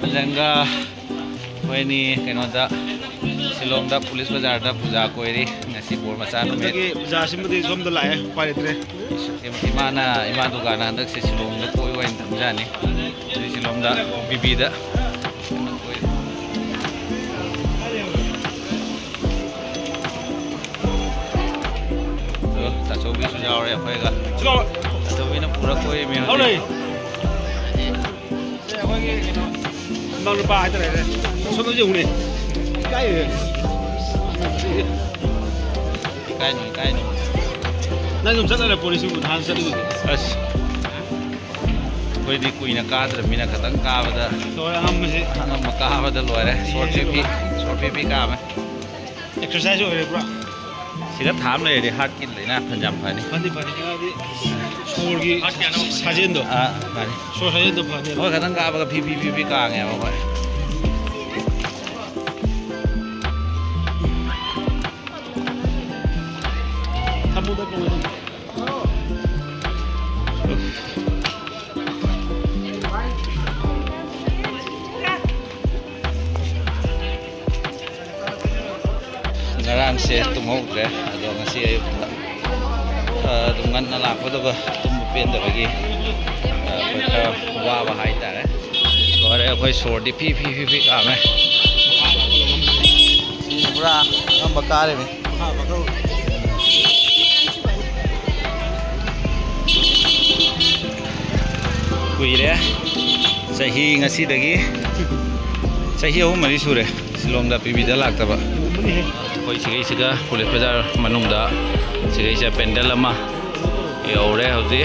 Milanga koini kenoda Silongda Police Bazar da puja koiri ngasi bor macha no me puja simdi somda lae paritre imana dukana handak se Silongda koi wain thamjani Silongda bibi da Tachobi su jaw re phai ga Tachobi na pura koi me ho nei se ho ge mang lu ba ai tare so no jung ni cái nàyนั่นผมจะได้โพลิสบุญฮันส์ดูकोई दी कोई ना कादर मीना खतंग कावदा तो हम कावदा लोरे short PP काम है exercise हो रही पूरा सिगा थाम ले रे हार्ट किन लेना पंजाब फानी फनी जगह दी शोर की साजिन दो फानी शोर साजिन दो फानी ओ खतंग कावदा पी कांग है वो Muda ko yun. Ngarang se tumogre ado ngasi ayuk dungan na lakpo to ba tumupin da bagi wa ba hai tare ore koi sordi pi ka me pura ngam bakare me ha bakau kuire sahi ngasi dagi sahi ahum mari sure Silongda PB da laktaba koi sigai siga Police Bazar manungda sigai se pendel ama yaure hauji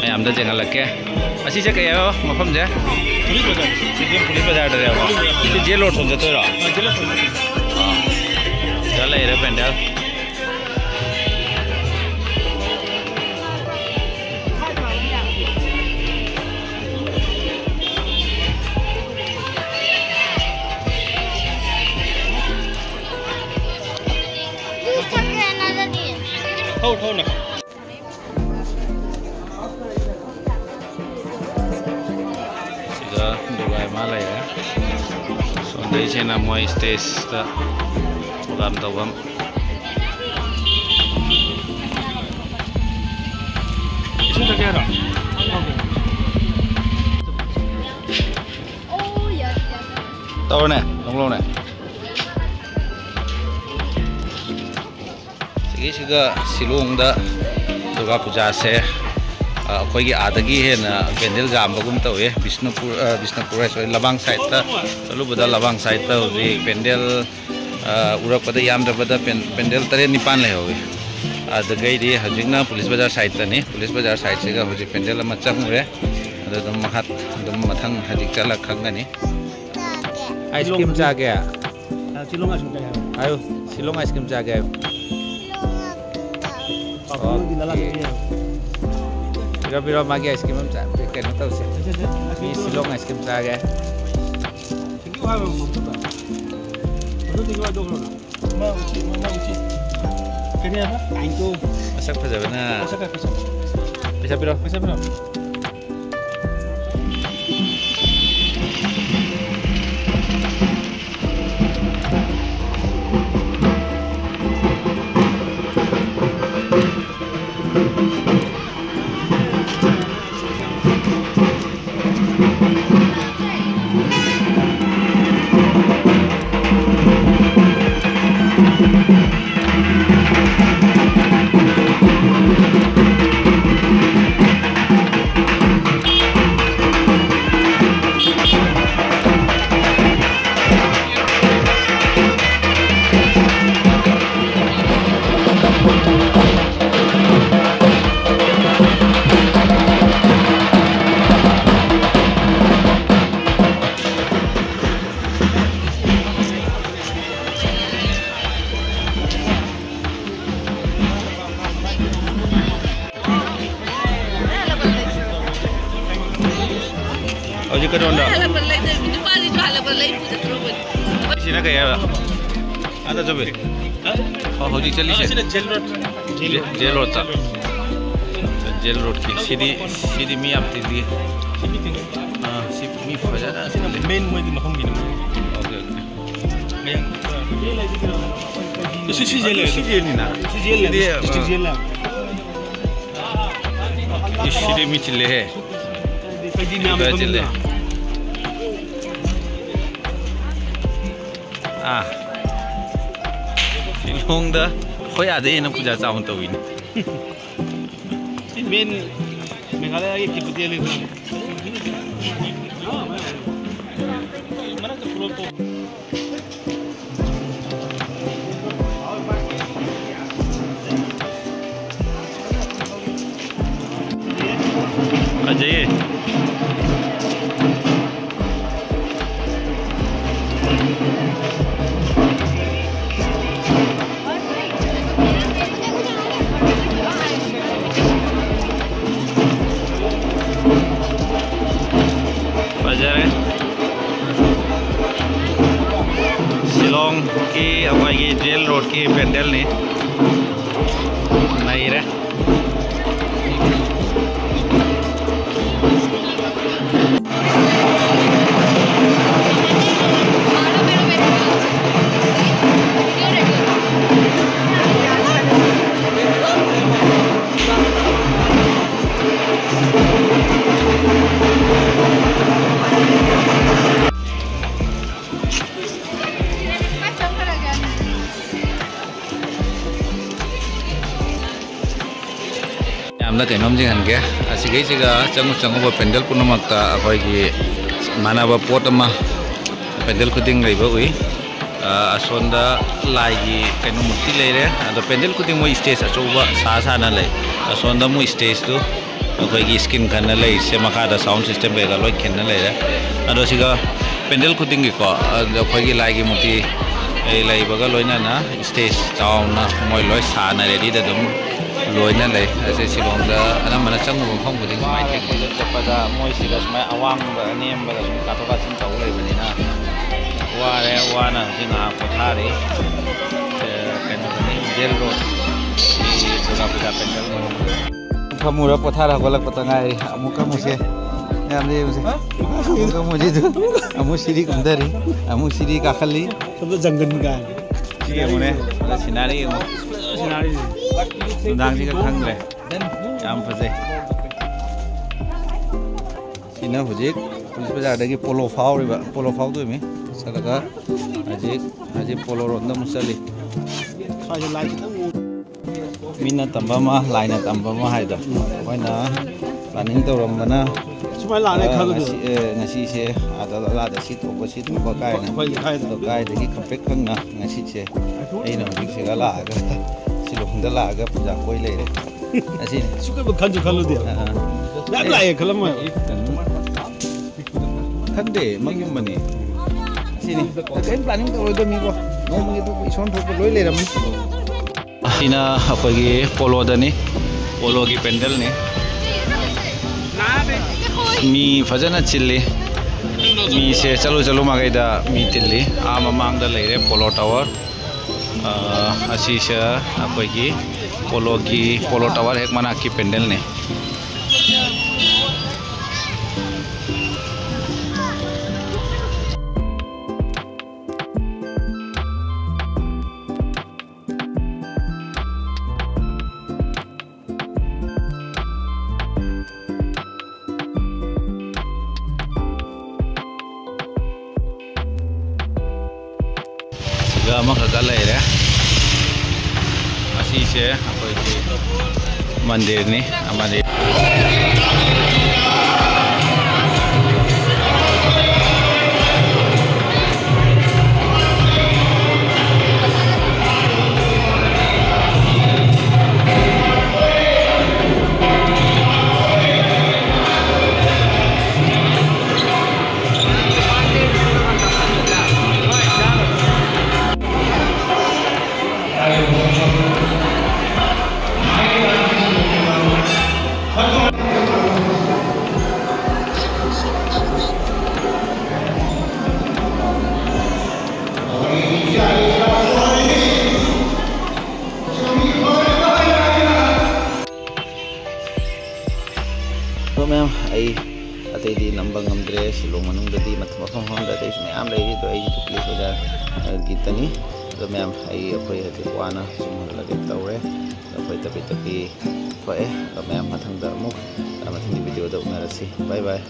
mayam da jengalake asi se kaya mafam je Police Bazar da yawa si jail road thon jato ra dala ere pendel Thâu nè. Siga Dubai malay ya. So dai che na moi stage ta program tawam. Isu ta kera. Oh yes. Tawar ne, long ne. Siga Silongda Durga Puja se koi gi adagi he na pendel gam bagum tawe Bisnupur so Labang side ta chalu bada Labang side ta hoji pendel urak pada yam da bada pendel tare nipan le howe adagai ri hajingna Police Bazar side ta ni Police Bazar side se ga hoji pendel ma changure adam mahat dum mathang hajik chala khangani ice cream cha ge Silong ice cream cha ayo Silong ice cream cha ge Biro magi ice cream cha kena tahu sih. Ini Silong ice cream cha ge. Tinggi apa maksudnya? Maksud tinggi apa dong? Mau uci. Kini apa? Angko. Masak apa jabe na? Masak apa? Bisa biro. Oji ka donda. Sina kaya ada coba. Oh, hoji chali se. Jail road ta. Jail road ki sidi mi apti di. ꯁꯤ ꯃꯤ ꯐꯖꯅ sini main mau di maham gini. 오케이 오케이 Yang si jel 시즌이나 si jel lah. 이 시리 미칠래 해 Pagi ni ambil Betul. lah. 아 실롱다 호야 되는 부자 싸움 또 있네 Si main Meghalaya lagi kiputi lagi. Mana tu pulau tu? आ जाइए बाजार है शिलोंग की Avvai jail road की पेंडल ने नहीं रहे यामना कइनोम जिंग हनगे असिगै सिगा चंगु pandal पुनमक्ता अखोइगी मानाबा pot अमा पेंडल खुदिंग लैबा उइ असोंदा लाइगी कइनो मुक्ति लेरे अदो पेंडल खुदिंग मो स्टेज अचौबा साना लै असोंदा मो स्टेज तु अखोइगी स्क्रीन खन्ना लै से मखादा साउंड सिस्टम बेगा लोइ खेन्ना लैरे अदो सिगा पेंडल खुदिंग को अखोइगी लाइगी मुक्ति लैबगा लोइना ना स्टेज चाउना मोइ लोइ साना रेडी द दम लोइना लै असे शिलोंगदा अनमना चंगु मफम खुदिंग माइ टेक चपदा मोइ सिगा स्माइ अवांग अनेम बगा सुम कातो कासिन तौ लैबनिना वारे वाना जिना पथारी कने जेल रोड की दुर्गा पूजा पेंडल फमुरा पथारा गोलक पतंगाई अमुका मुसे याम दे मुसे अमुका मुजे दु अमु सिरी कुंदरी अमु सिरी काखली सब जंगल का. ये मुने सिनारी Sinari. नुदांग जी का खंगरे याम फजे सिना हुजिक पुलिस बाजार दगी पोलो फाव दुमी सलगा अजिक पोलो रोंदा मुसली Saya lagi kita मीना तंबमा लाइना तंबमा हाइदा ओइना प्लानिंग तौरमना cuma lah ni kalau tu. ngasi se ada da si to ko si to ba kai na to kai de ki kampek khang na ngasi se ai na hujik se ga la ga si lo hunda la ga puja koi le re asi Suka bukan tu kalau dia. Nak lah ya kalau mau. khande mangyum mani sini kan planning to do mi ko no mi to ison to loi le ram sina akogi polo dani polo gi pendel ne mi fajana chilli mi se chalo magaida mi tilli a mamang da leire polo tower asi se akogi polo tower hek mana ki pendel ne Gama kakak leire asi se akogi mandir ni amade number नमद्रे शिलोंग मनुंगददी मफम मफमदि ma'am लेरी तो आई police बाजार गितनी तो ma'am अखोई हजिक वाना सुमहलगे तौरे अखोई तपी तपी थोए तो मैम मथंगदा अमुक मथंगी वीडियो उनरसी बाय बाय।